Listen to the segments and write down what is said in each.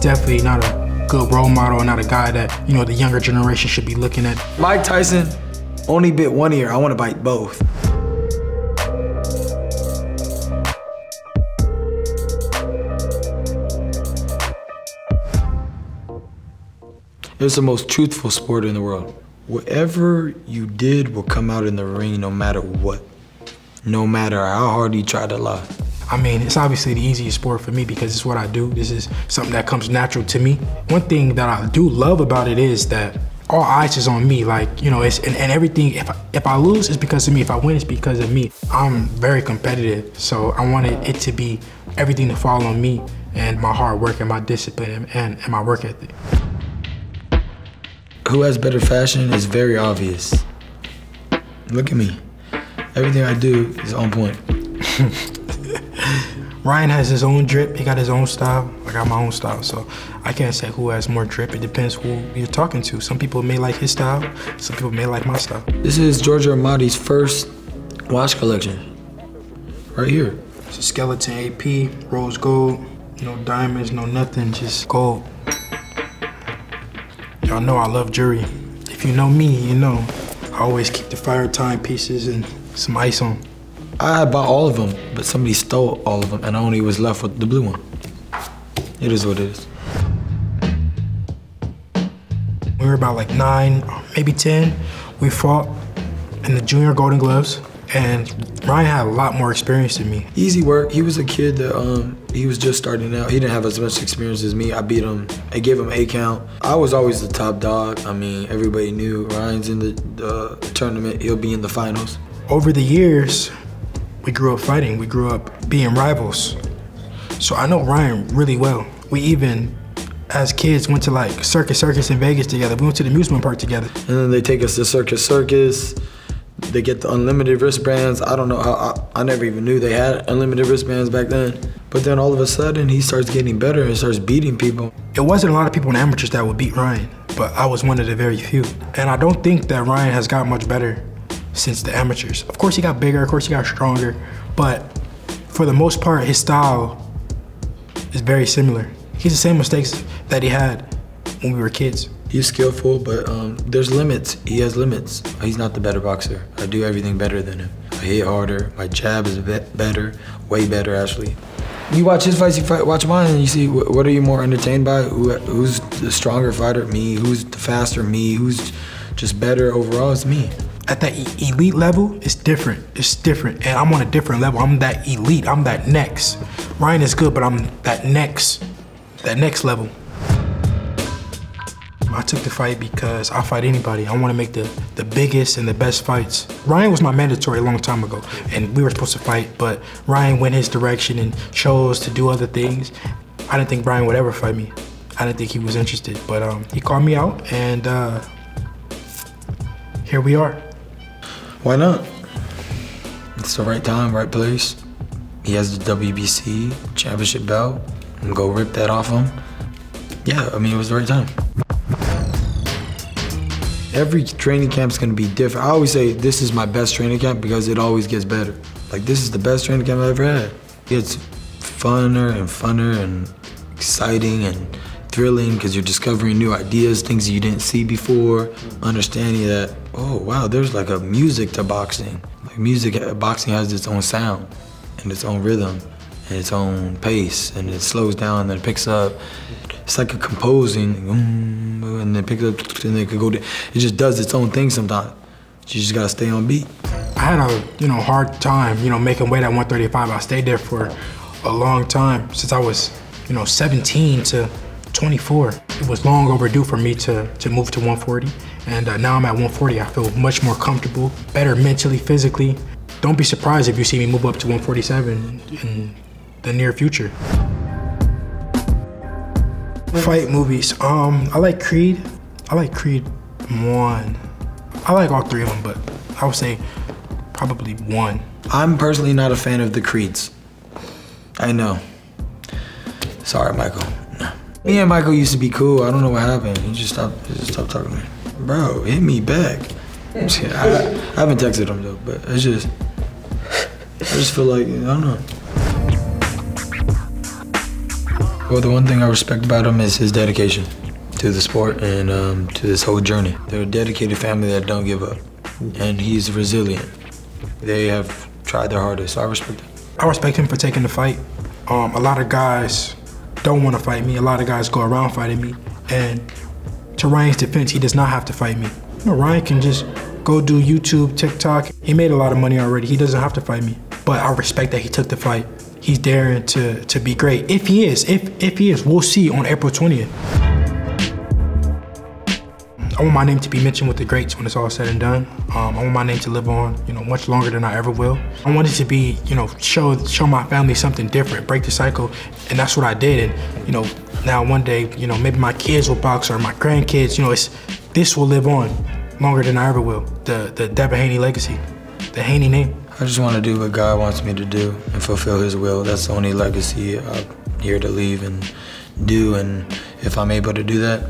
definitely not a good role model, not a guy that, you know, the younger generation should be looking at. Mike Tyson only bit one ear. I want to bite both. It's the most truthful sport in the world. Whatever you did will come out in the ring no matter what. No matter how hard you try to lie. I mean, it's obviously the easiest sport for me because it's what I do. This is something that comes natural to me. One thing that I do love about it is that all eyes is on me. Like, you know, it's and everything, if I lose, it's because of me. If I win, it's because of me. I'm very competitive, so I wanted it to be everything to fall on me and my hard work and my discipline and my work ethic. Who has better fashion is very obvious. Look at me. Everything I do is on point. Ryan has his own drip, he got his own style. I got my own style, so I can't say who has more drip. It depends who you're talking to. Some people may like his style, some people may like my style. This is Giorgio Armani's first watch collection, right here. It's a skeleton AP, rose gold, no diamonds, no nothing, just gold. Y'all know I love jewelry. If you know me, you know I always keep the fire timepieces and some ice on. I bought all of them, but somebody stole all of them, and I only was left with the blue one. It is what it is. We were about like 9, maybe 10. We fought in the junior Golden Gloves, and Ryan had a lot more experience than me. Easy work. He was a kid that he was just starting out. He didn't have as much experience as me. I beat him. I gave him 8 count. I was always the top dog. I mean, everybody knew Ryan's in the tournament. He'll be in the finals. Over the years, we grew up fighting. We grew up being rivals. So I know Ryan really well. We even, as kids, went to like Circus in Vegas together. We went to the amusement park together. And then they take us to Circus. They get the unlimited wristbands. I don't know how, I never even knew they had unlimited wristbands back then. But then all of a sudden, he starts getting better and starts beating people. It wasn't a lot of people in amateurs that would beat Ryan, but I was one of the very few. And I don't think that Ryan has got much better since the amateurs. Of course he got bigger, of course he got stronger, but for the most part, his style is very similar. He's the same mistakes that he had when we were kids. He's skillful, but there's limits. He has limits. He's not the better boxer. I do everything better than him. I hit harder, my jab is better, way better actually. You watch his fights, you watch mine, and you see what are you more entertained by? Who's the stronger fighter? Me. Who's the faster? Me. Who's just better overall? It's me. At that elite level, it's different. It's different, and I'm on a different level. I'm that elite. I'm that next. Ryan is good, but I'm that next level. I took the fight because I'll fight anybody. I want to make the biggest and the best fights. Ryan was my mandatory a long time ago, and we were supposed to fight, but Ryan went his direction and chose to do other things. I didn't think Ryan would ever fight me. I didn't think he was interested, but he called me out, and here we are. Why not? It's the right time, right place. He has the WBC championship belt, and go rip that off him. Yeah, I mean, it was the right time. Every training camp's gonna be different. I always say this is my best training camp because it always gets better. Like, this is the best training camp I've ever had. It's funner and exciting and thrilling because you're discovering new ideas, things you didn't see before, understanding that, oh wow, there's like a music to boxing. Like boxing has its own sound and its own rhythm and its own pace, and it slows down and then it picks up. It's like a composing, and then picks up, and then it could go. It just does its own thing sometimes. You just gotta stay on beat. I had a hard time making weight at 135. I stayed there for a long time since I was 17 to 24. It was long overdue for me to move to 140, and now I'm at 140. I feel much more comfortable, better mentally, physically. Don't be surprised if you see me move up to 147 in the near future. Fight movies. I like Creed. I like Creed 1. I like all 3 of them, but I would say probably 1. I'm personally not a fan of the Creeds. I know. Sorry, Michael. Me and Michael used to be cool. I don't know what happened. He just stopped talking to me. Bro, hit me back. I haven't texted him though, but I just feel like, I don't know. Well, the one thing I respect about him is his dedication to the sport and to this whole journey. They're a dedicated family that don't give up, and he's resilient. They have tried their hardest, so I respect him. I respect him for taking the fight. A lot of guys don't want to fight me. A lot of guys go around fighting me, and to Ryan's defense, he does not have to fight me. You know, Ryan can just go do YouTube, TikTok. He made a lot of money already. He doesn't have to fight me. But I respect that he took the fight. He's daring to be great. If he is, we'll see on April 20th. I want my name to be mentioned with the greats when it's all said and done. I want my name to live on, you know, much longer than I ever will. I want it to be, you know, show my family something different, break the cycle, and that's what I did. And you know, now one day, you know, maybe my kids will box or my grandkids. You know, this will live on longer than I ever will. The Devin Haney legacy, the Haney name. I just want to do what God wants me to do and fulfill His will. That's the only legacy I'm here to leave and do. And if I'm able to do that,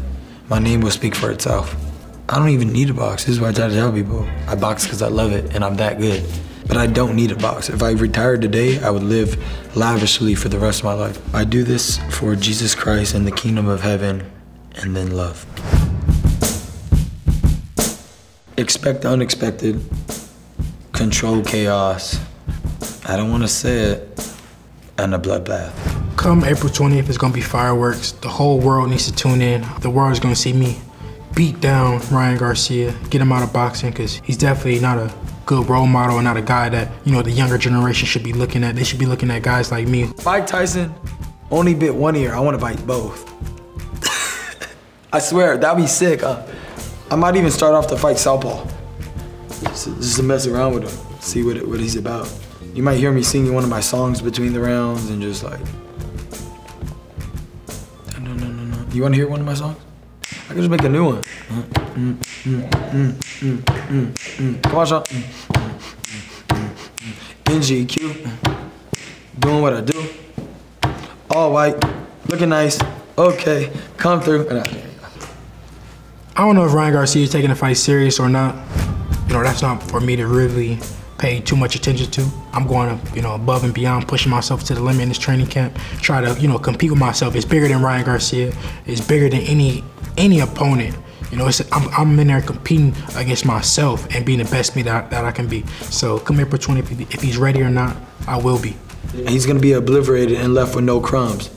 my name will speak for itself. I don't even need a box. This is what I try to tell people. I box because I love it and I'm that good. But I don't need a box. If I retired today, I would live lavishly for the rest of my life. I do this for Jesus Christ and the kingdom of heaven, and then love. Expect the unexpected. Control chaos. I don't want to say it. And a bloodbath. Come April 20th, it's gonna be fireworks. The whole world needs to tune in. The world is gonna see me beat down Ryan Garcia, get him out of boxing, because he's definitely not a good role model and not a guy that, you know, the younger generation should be looking at. They should be looking at guys like me. Mike Tyson only bit one ear. I want to bite both. I swear, that'd be sick. I might even start off the fight southpaw. Just to mess around with him, see what he's about. You might hear me singing one of my songs between the rounds and just like, no. You want to hear one of my songs? I can just make a new one. Come on, Sean. NGQ, doing what I do. All white, looking nice. Okay, come through. I don't know if Ryan Garcia is taking the fight serious or not. You know, that's not for me to really pay too much attention to. I'm going to, you know, above and beyond, pushing myself to the limit in this training camp, try to, you know, compete with myself. It's bigger than Ryan Garcia. It's bigger than any opponent. You know, I'm in there competing against myself and being the best me that I can be. So come April 20th, if he's ready or not, I will be. He's gonna be obliterated and left with no crumbs.